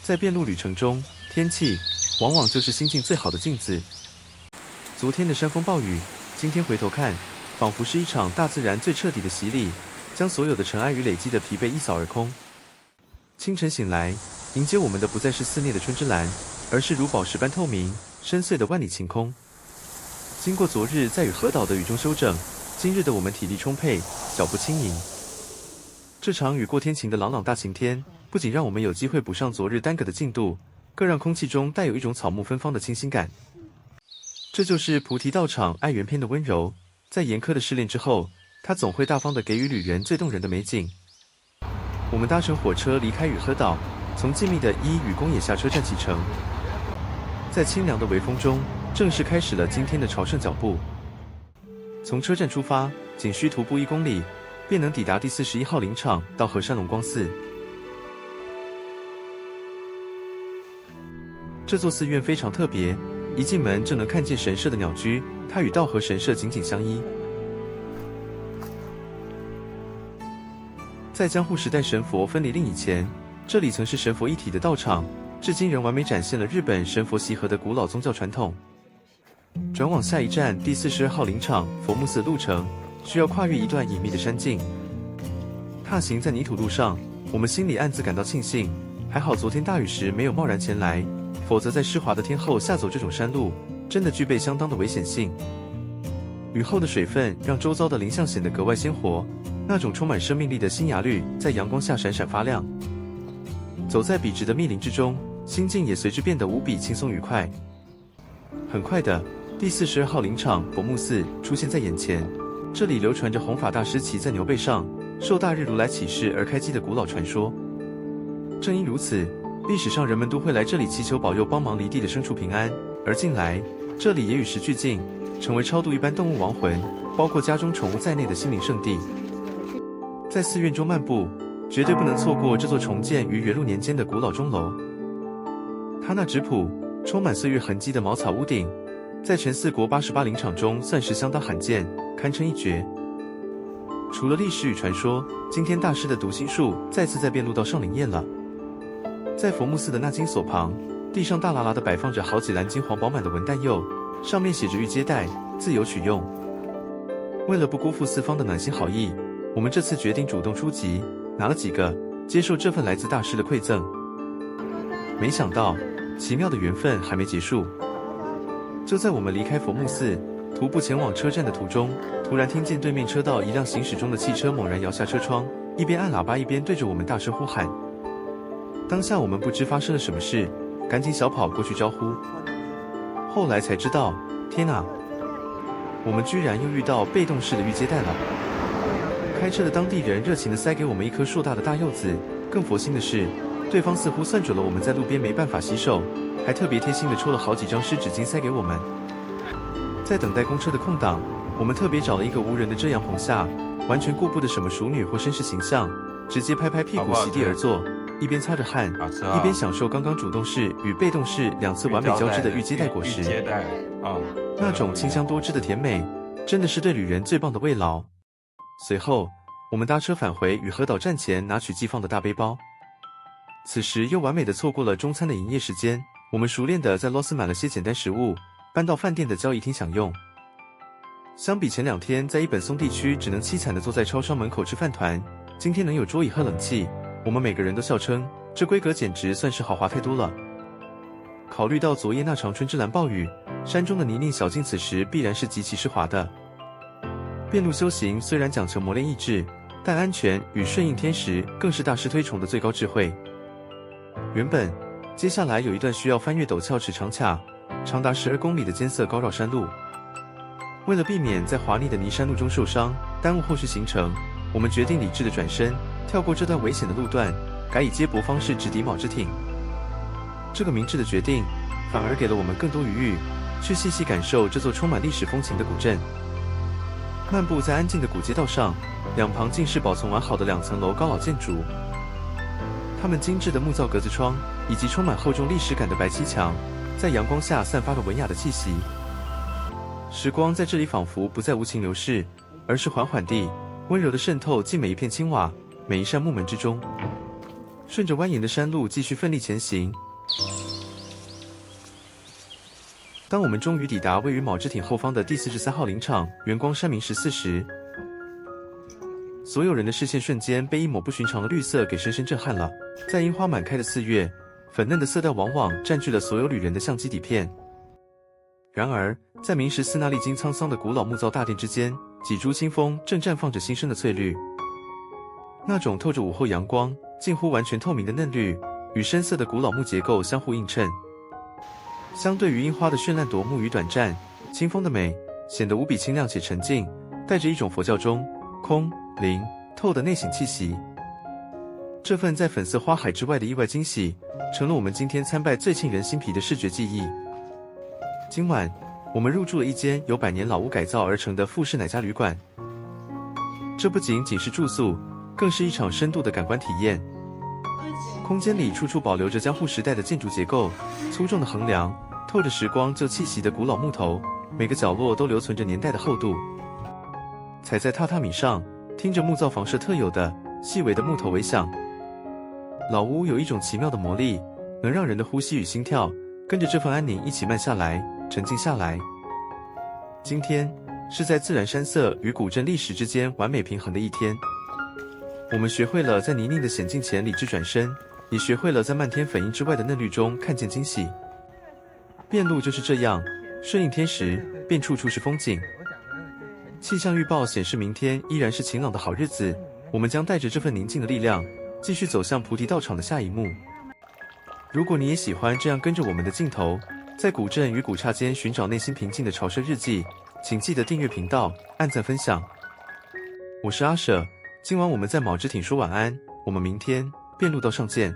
在遍路旅程中，天氣往往就是心境最好的鏡子。昨天的山風暴雨，今天回頭看，仿佛是一場大自然最徹底的洗禮，將所有的塵埃與累積的疲憊一掃而空。清晨醒來，迎接我們的不再是肆虐的春之藍，而是如寶石般透明、深邃的萬里晴空。經過昨日在與河島的雨中休整，今日的我們體力充沛，腳步輕盈。這場雨過天晴的朗朗大晴天，不僅讓我們有機會補上昨日耽擱的進度，更讓空氣中帶有一種草木芬芳的清新感。這就是菩提道場愛緣篇的溫柔，在嚴苛的試煉之後，它總會大方地給予旅人最動人的美景。我們搭乘火車離開與河島，從靜謐的伊予宮野下車站啟程，在清涼的微風中，正式開始了今天的朝聖腳步。從車站出發，僅需徒步1公里，便能抵達第41號林場稻荷山龍光寺。這座寺院非常特別，一進門就能看見神社的鳥居，它與稻荷神社緊緊相依。在江戶時代神佛分離令以前，這裡曾是神佛一體的道場，至今仍完美展現了日本神佛習合的古老宗教傳統。轉往下一站第42號林場佛木寺的路程，需要跨越一段隱秘的山徑。踏行在泥土路上，我們心裡暗自感到慶幸，還好昨天大雨時沒有貿然前來，否則在濕滑的天後下走這種山路，真的具備相當的危險性。雨後的水分讓周遭的林相顯得格外鮮活，那種充滿生命力的新芽綠在陽光下閃閃發亮。走在筆直的密林之中，心境也隨之變得無比輕鬆愉快。很快的，第42號林場佛木寺出現在眼前，這裡流傳着弘法大師騎在牛背上，受大日如來啟示而開基的古老傳說。正因如此，歷史上人們都會來這裡祈求保佑幫忙離地的牲畜平安，而近來這裡也與時俱進，成為超度一般動物亡魂，包括家中寵物在內的心靈聖地。在寺院中漫步，絕對不能錯過這座重建於元祿年間的古老鐘樓。它那質樸、充滿歲月痕跡的茅草屋頂，在全四國88林場中算是相當罕見，堪稱一絕。除了歷史與傳說，今天大師的讀心術再次在遍路道上靈驗了。在佛木寺的那金鎖旁，地上大喇喇地擺放着好幾籃金黃飽滿的文旦柚，上面寫着玉接待，自由取用。為了不辜負四方的暖心好意，我們這次決定主動出擊，拿了幾個，接受這份來自大師的饋贈。沒想到，奇妙的緣分還沒結束。就在我們離開佛木寺，徒步前往車站的途中，突然聽見對面車道一輛行駛中的汽車猛然搖下車窗，一邊按喇叭一邊對着我們大聲呼喊。當下我們不知發生了什麼事，趕緊小跑過去招呼。後來才知道，天哪，我們居然又遇到被動式的預接待了。開車的當地人熱情地塞給我們一顆碩大的大柚子，更佛心的是，對方似乎算準了我們在路邊沒辦法洗手，還特別貼心地抽了好幾張濕紙巾塞給我們。在等待公車的空檔，我們特別找了一個無人的遮陽棚下，完全顧不得什麼淑女或紳士形象，直接拍拍屁股席地而坐，一邊擦着汗，一邊享受剛剛主動式與被動式兩次完美交織的預接待果實。那種清香多汁的甜美，真的是對旅人最棒的慰勞。隨後，我們搭車返回與河島站前拿取寄放的大背包。此時又完美地錯過了中餐的營業時間，我們熟練地在 Lost 買了些簡單食物，搬到飯店的交誼廳享用。相比前2天在伊本松地區只能淒慘地坐在超商門口吃飯糰，今天能有桌椅和冷氣，我們每個人都笑稱，這規格簡直算是豪華太多了。考慮到昨夜那場春之藍暴雨，山中的泥濘小徑此時必然是極其濕滑的。遍路修行雖然講求磨練意志，但安全與順應天時更是大師推崇的最高智慧。原本接下來有一段需要翻越陡峭齒長卡，長達12公里的艱澀高繞山路。為了避免在滑膩的泥山路中受傷，耽誤後續行程，我們決定理智地轉身，跳過這段危險的路段，改以接駁方式直抵卯之町。這個明智的決定，反而給了我們更多餘裕，去細細感受這座充滿歷史風情的古鎮。漫步在安靜的古街道上，兩旁盡是保存完好的2層樓高老建築。它們精緻的木造格子窗，以及充滿厚重歷史感的白漆牆，在陽光下散發着文雅的氣息。時光在這裡仿佛不再無情流逝，而是緩緩地、溫柔地滲透進每一片青瓦、每一扇木門之中。順着蜿蜒的山路繼續奮力前行。當我們終於抵達位於卯之町後方的第43號林場元光山明14時，所有人的視線瞬間被一抹不尋常的綠色給深深震撼了。在櫻花滿開的4月，粉嫩的色調往往佔據了所有旅人的相機底片。然而，在明14那歷經滄桑的古老木造大殿之間，幾株清風正綻放着新生的翠綠。那種透着午後陽光、近乎完全透明的嫩綠，與深色的古老木結構相互映襯。相對於櫻花的絢爛奪目與短暫，清風的美顯得無比清亮且沉靜，帶着一種佛教中空靈透的內省氣息。這份在粉色花海之外的意外驚喜，成了我們今天參拜最沁人心脾的視覺記憶。今晚，我們入住了一間由百年老屋改造而成的富士乃家旅館。這不僅僅是住宿，更是一場深度的感官體驗。空間裡處處保留着江戶時代的建築結構，粗重的橫梁，透着時光舊氣息的古老木頭，每個角落都留存着年代的厚度。踩在榻榻米上，聽着木造房舍特有的細微的木頭微響。老屋有一種奇妙的魔力，能讓人的呼吸與心跳跟着這份安寧一起慢下來，沉靜下來。今天是在自然山色與古鎮歷史之間完美平衡的一天。我們學會了在泥濘的險境前理智轉身，也學會了在漫天粉蔭之外的嫩綠中看見驚喜。遍路就是這樣，順應天時，便處處是風景。氣象預報顯示明天依然是晴朗的好日子，我們將帶着這份寧靜的力量，繼續走向菩提道場的下一幕。如果你也喜歡這樣跟着我們的鏡頭，在古鎮與古剎間尋找內心平靜的朝聖日記，請記得訂閱頻道，按讚分享。我是阿舍，今晚我們在卯之町說晚安，我們明天遍路道上見。